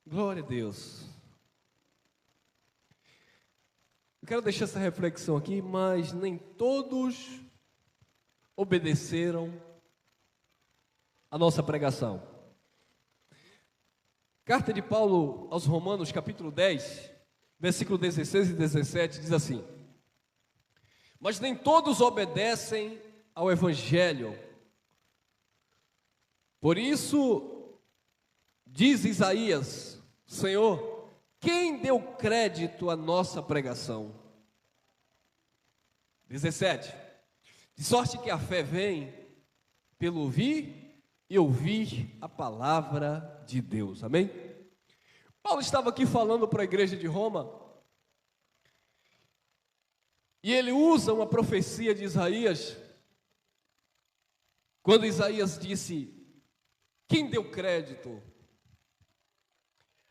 Glória a Deus. Eu quero deixar essa reflexão aqui, mas nem todos obedeceram a nossa pregação. Carta de Paulo aos Romanos, capítulo 10, versículo 16 e 17, diz assim: mas nem todos obedecem ao Evangelho. Por isso, diz Isaías: Senhor, quem deu crédito à nossa pregação? 17. De sorte que a fé vem pelo ouvir e ouvir a palavra de Deus. Amém? Paulo estava aqui falando para a igreja de Roma, e ele usa uma profecia de Isaías, quando Isaías disse: quem deu crédito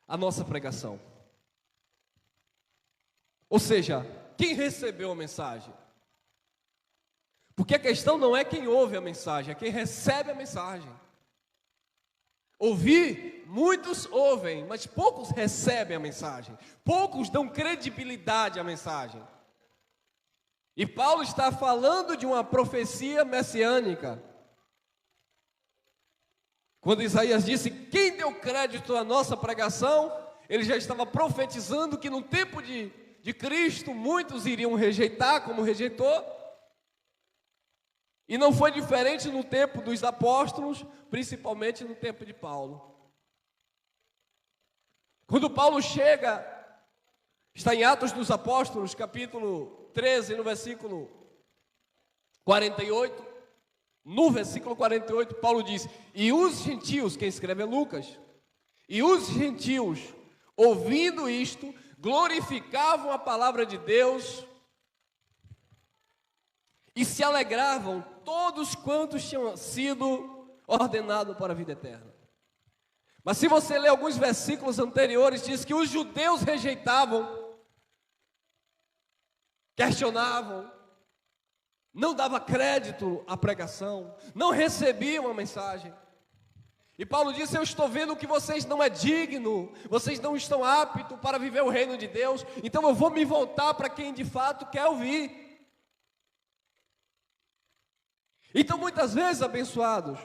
à nossa pregação? Ou seja, quem recebeu a mensagem? Porque a questão não é quem ouve a mensagem, é quem recebe a mensagem. Ouvir, muitos ouvem, mas poucos recebem a mensagem. Poucos dão credibilidade à mensagem. E Paulo está falando de uma profecia messiânica. Quando Isaías disse: quem deu crédito à nossa pregação? Ele já estava profetizando que no tempo de Cristo muitos iriam rejeitar, como rejeitou. E não foi diferente no tempo dos apóstolos, principalmente no tempo de Paulo. Quando Paulo chega, está em Atos dos Apóstolos, capítulo 13, no versículo 48. No versículo 48, Paulo diz: e os gentios, quem escreve é Lucas, e os gentios, ouvindo isto, glorificavam a palavra de Deus e se alegravam todos quantos tinham sido ordenados para a vida eterna. Mas se você ler alguns versículos anteriores, diz que os judeus rejeitavam, questionavam, não dava crédito à pregação, não recebiam a mensagem. E Paulo disse: eu estou vendo que vocês não é digno, vocês não estão aptos para viver o reino de Deus, então eu vou me voltar para quem de fato quer ouvir. Então muitas vezes, abençoados,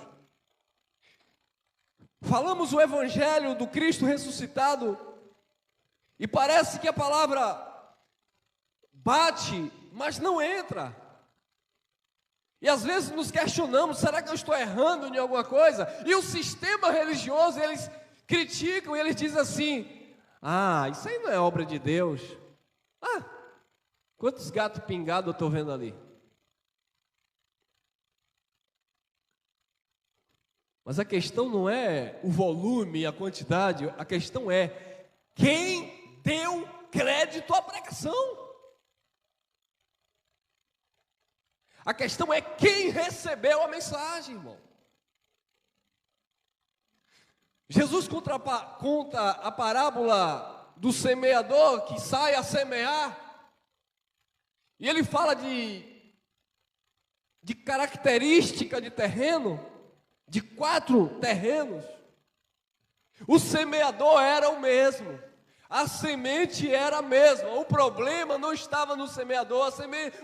falamos o evangelho do Cristo ressuscitado e parece que a palavra bate, mas não entra. E às vezes nos questionamos: será que eu estou errando em alguma coisa? E o sistema religioso, eles criticam e eles dizem assim: ah, isso aí não é obra de Deus. Ah, quantos gatos pingados eu estou vendo ali? Mas a questão não é o volume, a quantidade, a questão é quem deu crédito à pregação. A questão é quem recebeu a mensagem, irmão. Jesus conta a parábola do semeador que sai a semear, e ele fala de característica de terreno, de 4 terrenos. O semeador era o mesmo, a semente era a mesma. O problema não estava no semeador,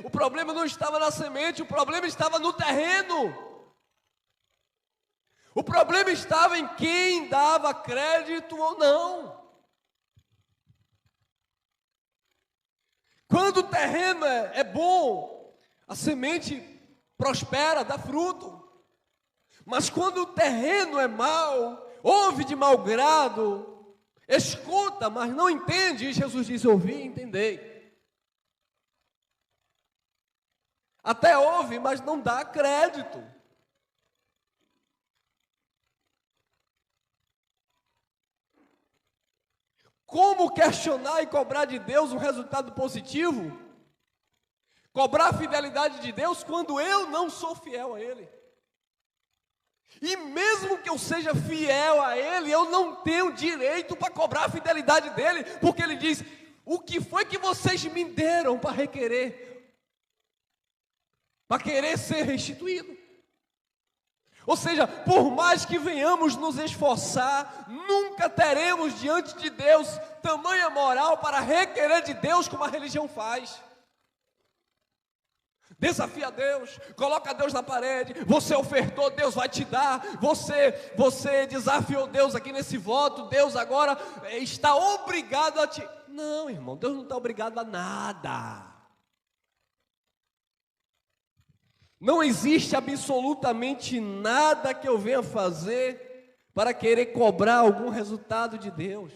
o problema não estava na semente, o problema estava no terreno. O problema estava em quem dava crédito ou não. Quando o terreno é bom, a semente prospera, dá fruto. Mas quando o terreno é mau, ouve de mau grado, escuta, mas não entende, e Jesus diz: ouvi e entendei. Até ouve, mas não dá crédito. Como questionar e cobrar de Deus um resultado positivo? Cobrar a fidelidade de Deus quando eu não sou fiel a Ele. E mesmo que eu seja fiel a Ele, eu não tenho direito para cobrar a fidelidade dEle, porque Ele diz: o que foi que vocês me deram para requerer? Para querer ser restituído? Ou seja, por mais que venhamos nos esforçar, nunca teremos diante de Deus tamanha moral para requerer de Deus como a religião faz. Desafia Deus, coloca Deus na parede, você ofertou, Deus vai te dar, você desafiou Deus aqui nesse voto, Deus agora está obrigado a te... Não, irmão, Deus não está obrigado a nada. Não existe absolutamente nada que eu venha fazer para querer cobrar algum resultado de Deus.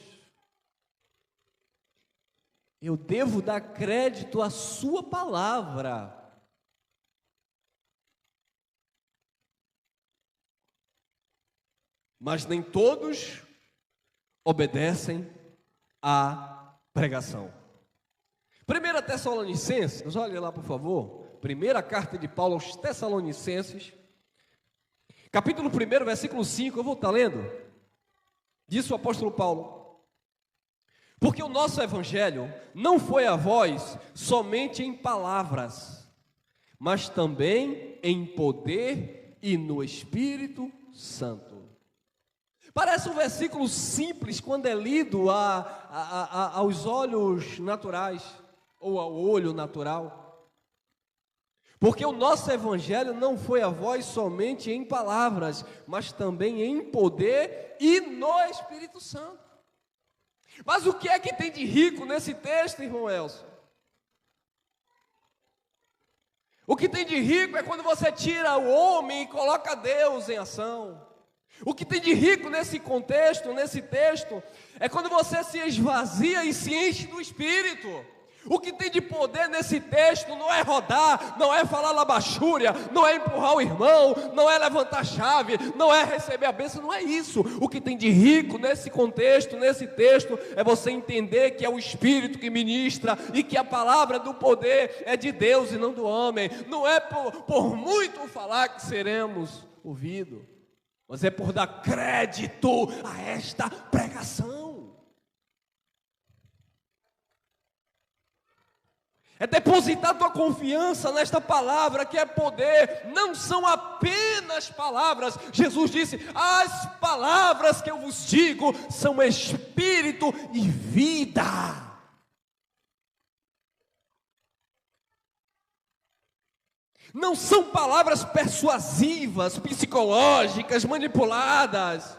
Eu devo dar crédito à sua palavra. Mas nem todos obedecem à pregação. 1 Tessalonicenses, olha lá por favor, primeira carta de Paulo aos Tessalonicenses, capítulo 1, versículo 5, eu vou estar lendo, disse o apóstolo Paulo: porque o nosso evangelho não foi a vós somente em palavras, mas também em poder e no Espírito Santo. Parece um versículo simples quando é lido aos olhos naturais, ou ao olho natural. Porque o nosso evangelho não foi a vós somente em palavras, mas também em poder e no Espírito Santo. Mas o que é que tem de rico nesse texto, irmão Elcio? O que tem de rico é quando você tira o homem e coloca Deus em ação. O que tem de rico nesse contexto, nesse texto, é quando você se esvazia e se enche do Espírito. O que tem de poder nesse texto não é rodar, não é falar labachúria, não é empurrar o irmão, não é levantar a chave, não é receber a bênção, não é isso. O que tem de rico nesse contexto, nesse texto, é você entender que é o Espírito que ministra e que a palavra do poder é de Deus e não do homem. Não é por muito falar que seremos ouvidos, mas é por dar crédito a esta pregação. É depositar tua confiança nesta palavra que é poder. Não são apenas palavras. Jesus disse: as palavras que eu vos digo são espírito e vida. Não são palavras persuasivas, psicológicas, manipuladas,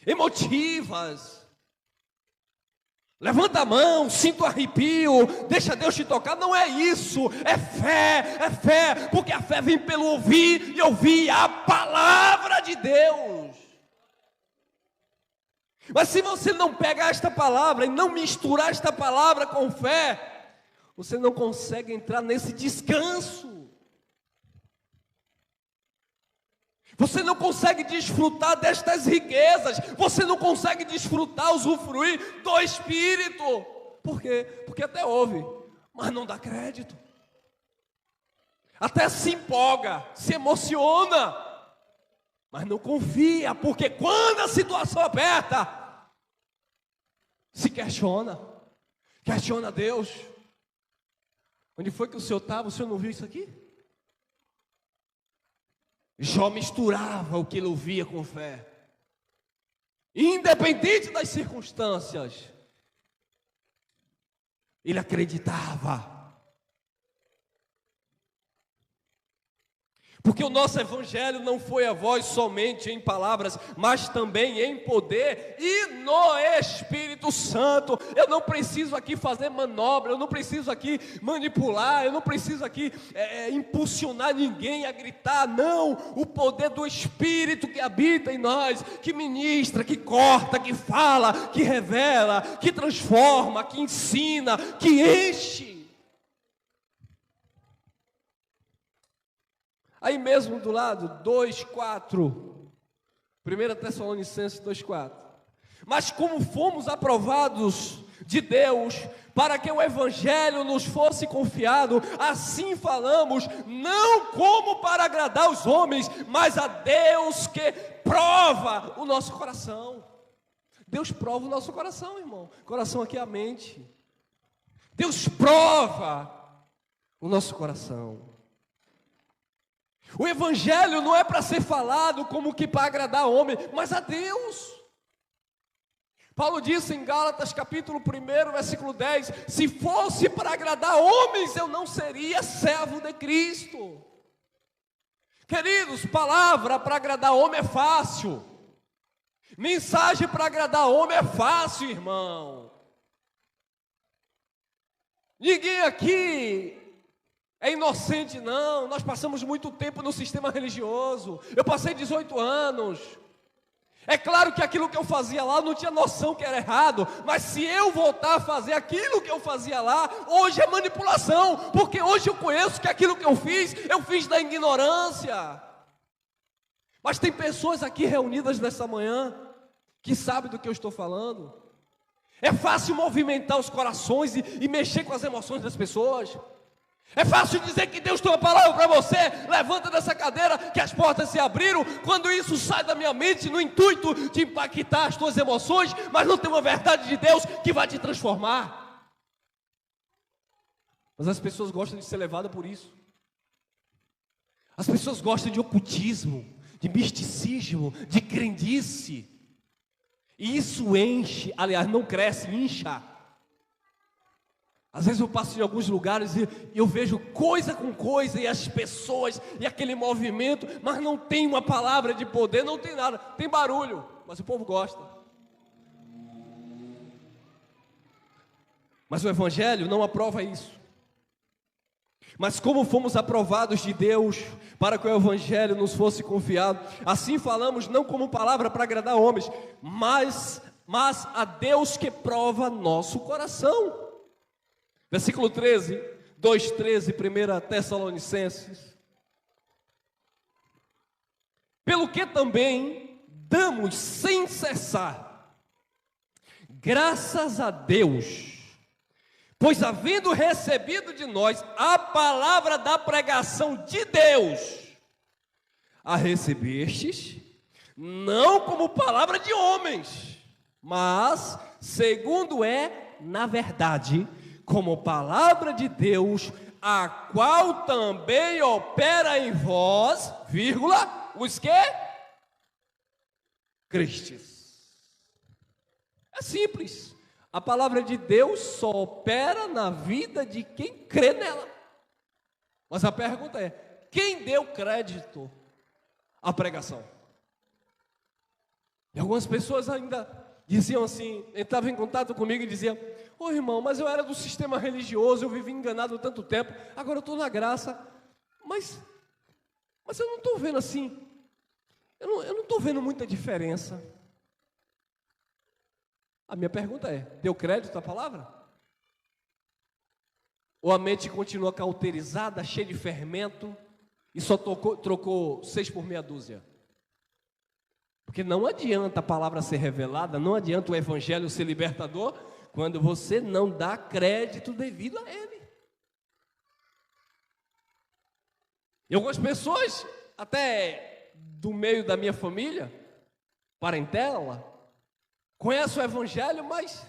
emotivas. Levanta a mão, sinta o arrepio, deixa Deus te tocar. Não é isso, é fé, porque a fé vem pelo ouvir e ouvir a palavra de Deus. Mas se você não pegar esta palavra e não misturar esta palavra com fé, você não consegue entrar nesse descanso. Você não consegue desfrutar destas riquezas. Você não consegue desfrutar, usufruir do Espírito. Por quê? Porque até ouve, mas não dá crédito. Até se empolga, se emociona, mas não confia. Porque quando a situação aperta, se questiona Deus. Onde foi que o senhor estava? O senhor não viu isso aqui? Jó misturava o que ele ouvia com fé, independente das circunstâncias, ele acreditava. Porque o nosso evangelho não foi a vós somente em palavras, mas também em poder e no Espírito Santo. Eu não preciso aqui fazer manobra, eu não preciso aqui manipular, eu não preciso aqui impulsionar ninguém a gritar. Não, o poder do Espírito que habita em nós, que ministra, que corta, que fala, que revela, que transforma, que ensina, que enche. Aí mesmo do lado, 2:4, 1 Tessalonicenses 2:4. Mas como fomos aprovados de Deus, para que o Evangelho nos fosse confiado, assim falamos, não como para agradar os homens, mas a Deus que prova o nosso coração. Deus prova o nosso coração, irmão. Coração aqui é a mente. Deus prova o nosso coração. O evangelho não é para ser falado como que para agradar ao homem, mas a Deus. Paulo disse em Gálatas capítulo 1, versículo 10: se fosse para agradar homens, eu não seria servo de Cristo. Queridos, palavra para agradar homem é fácil. Mensagem para agradar homem é fácil, irmão. Ninguém aqui é inocente, não. Nós passamos muito tempo no sistema religioso. Eu passei 18 anos. É claro que aquilo que eu fazia lá, eu não tinha noção que era errado. Mas se eu voltar a fazer aquilo que eu fazia lá, hoje é manipulação. Porque hoje eu conheço que aquilo que eu fiz da ignorância. Mas tem pessoas aqui reunidas nessa manhã que sabem do que eu estou falando. É fácil movimentar os corações e mexer com as emoções das pessoas. É fácil dizer que Deus tem uma palavra para você. Levanta dessa cadeira que as portas se abriram. Quando isso sai da minha mente no intuito de impactar as tuas emoções, mas não tem uma verdade de Deus que vai te transformar. Mas as pessoas gostam de ser levadas por isso. As pessoas gostam de ocultismo, de misticismo, de crendice. E isso enche, aliás, não cresce, incha. Às vezes eu passo em alguns lugares e eu vejo coisa com coisa, e as pessoas, e aquele movimento, mas não tem uma palavra de poder, não tem nada, tem barulho, mas o povo gosta. Mas o Evangelho não aprova isso. Mas como fomos aprovados de Deus, para que o Evangelho nos fosse confiado, assim falamos não como palavra para agradar homens, mas a Deus que prova nosso coração. Versículo 13, 2:13, 1 Tessalonicenses. Pelo que também damos sem cessar graças a Deus, pois havendo recebido de nós a palavra da pregação de Deus, a recebestes, não como palavra de homens, mas segundo é, na verdade, como palavra de Deus, a qual também opera em vós, vírgula, os que crestes. É simples. A palavra de Deus só opera na vida de quem crê nela. Mas a pergunta é: quem deu crédito à pregação? E algumas pessoas ainda diziam assim, entravam em contato comigo e diziam: ô irmão, mas eu era do sistema religioso, eu vivi enganado tanto tempo, agora eu estou na graça, mas eu não estou vendo assim, eu não estou vendo muita diferença. A minha pergunta é: deu crédito à palavra? Ou a mente continua cauterizada, cheia de fermento, e só trocou 6 por meia dúzia? Porque não adianta a palavra ser revelada, não adianta o Evangelho ser libertador, quando você não dá crédito devido a ele. E algumas pessoas, até do meio da minha família, parentela, conhecem o Evangelho, mas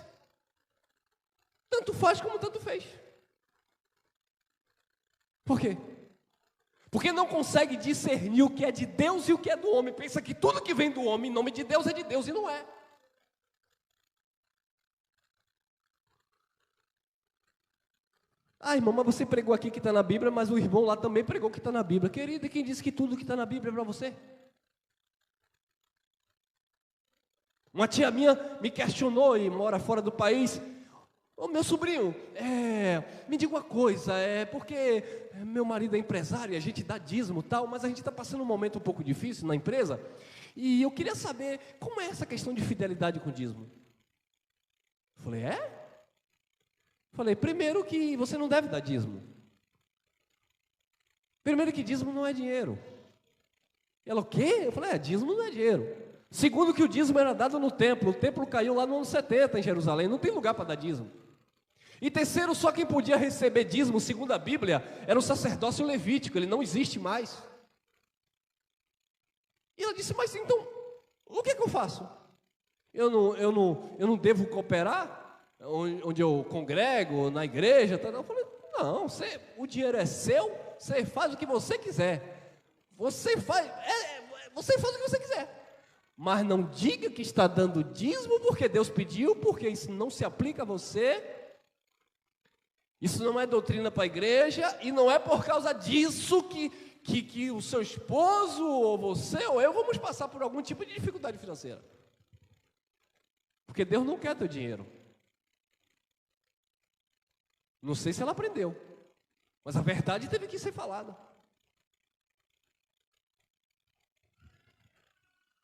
tanto faz como tanto fez. Por quê? Porque não consegue discernir o que é de Deus e o que é do homem. Pensa que tudo que vem do homem em nome de Deus é de Deus, e não é. Ah, irmão, mas você pregou aqui que está na Bíblia, mas o irmão lá também pregou que está na Bíblia. Querido, e quem disse que tudo que está na Bíblia é para você? Uma tia minha me questionou e mora fora do país. Ô meu sobrinho, me diga uma coisa, porque meu marido é empresário e a gente dá dízimo e tal, mas a gente está passando um momento um pouco difícil na empresa, e eu queria saber como é essa questão de fidelidade com o dízimo. Eu falei, Falei, primeiro que você não deve dar dízimo. Primeiro que dízimo não é dinheiro. Ela, o quê? Eu falei, dízimo não é dinheiro. Segundo que o dízimo era dado no templo. O templo caiu lá no ano 70 em Jerusalém, não tem lugar para dar dízimo. E terceiro, só quem podia receber dízimo, segundo a Bíblia, era o sacerdócio levítico, ele não existe mais. E ela disse, mas então, o que é que eu faço? Eu não devo cooperar? Onde eu congrego, na igreja? Tá? Eu falei, não, o dinheiro é seu, você faz o que você quiser. você faz o que você quiser. Mas não diga que está dando dízimo porque Deus pediu, porque isso não se aplica a você. Isso não é doutrina para a igreja, e não é por causa disso que o seu esposo, ou você, ou eu vamos passar por algum tipo de dificuldade financeira. Porque Deus não quer teu dinheiro. Não sei se ela aprendeu, mas a verdade teve que ser falada.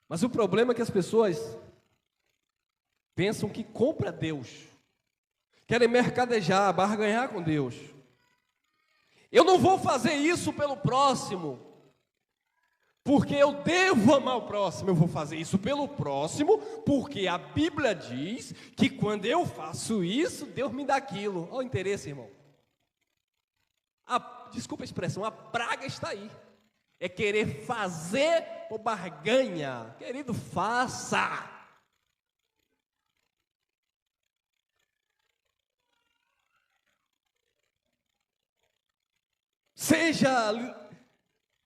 Mas o problema é que as pessoas pensam que compra Deus, querem mercadejar, barganhar com Deus. Eu não vou fazer isso pelo próximo, porque eu devo amar o próximo. Eu vou fazer isso pelo próximo, porque a Bíblia diz que quando eu faço isso, Deus me dá aquilo. Olha o interesse, irmão. Desculpa a expressão, a praga está aí. É querer fazer por barganha. Querido, faça. Seja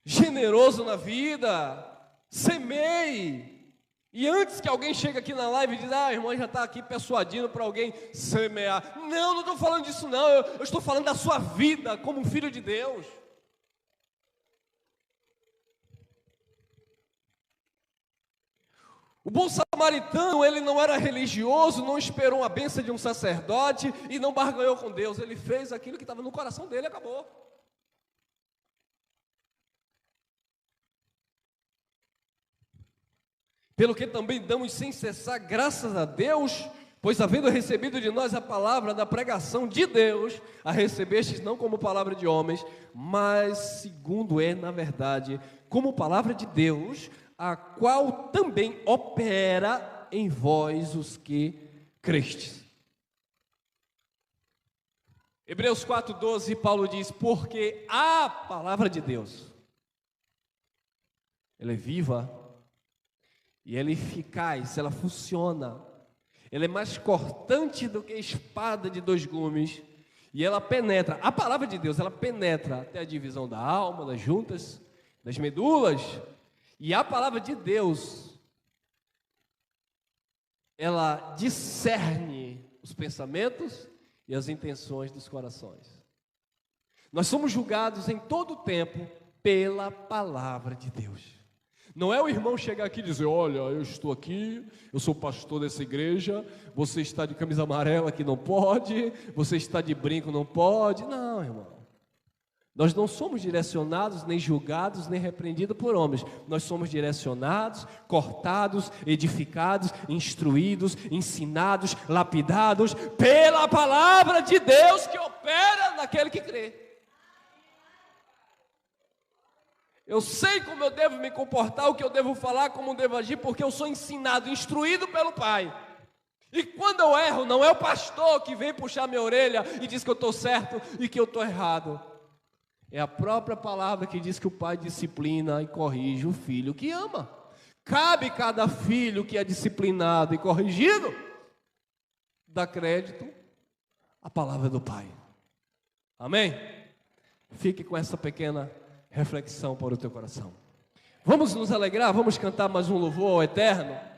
generoso na vida, semeie. E antes que alguém chegue aqui na live e diz, a irmã já está aqui persuadindo para alguém semear. Não estou falando disso não, eu estou falando da sua vida como um filho de Deus. O bom samaritano, ele não era religioso, não esperou a bênção de um sacerdote e não barganhou com Deus. Ele fez aquilo que estava no coração dele e acabou. Pelo que também damos sem cessar graças a Deus, pois havendo recebido de nós a palavra da pregação de Deus, a recebestes não como palavra de homens, mas segundo é, na verdade, como palavra de Deus, a qual também opera em vós os que crestes. Hebreus 4,12, Paulo diz, porque a palavra de Deus, ela é viva, e ela é eficaz, ela funciona, ela é mais cortante do que a espada de dois gumes, e ela penetra, a palavra de Deus, ela penetra até a divisão da alma, das juntas, das medulas, e a palavra de Deus, ela discerne os pensamentos e as intenções dos corações. Nós somos julgados em todo o tempo pela palavra de Deus. Não é o irmão chegar aqui e dizer, olha, eu estou aqui, eu sou pastor dessa igreja, você está de camisa amarela que não pode, você está de brinco, não pode. Não, irmão. Nós não somos direcionados, nem julgados, nem repreendidos por homens. Nós somos direcionados, cortados, edificados, instruídos, ensinados, lapidados pela palavra de Deus que opera naquele que crê. Eu sei como eu devo me comportar, o que eu devo falar, como eu devo agir, porque eu sou ensinado, instruído pelo Pai. E quando eu erro, não é o pastor que vem puxar minha orelha e diz que eu estou certo e que eu estou errado. É a própria palavra que diz que o pai disciplina e corrige o filho que ama. Cabe cada filho que é disciplinado e corrigido dar crédito à palavra do pai. Amém? Fique com essa pequena reflexão para o teu coração. Vamos nos alegrar, vamos cantar mais um louvor ao Eterno.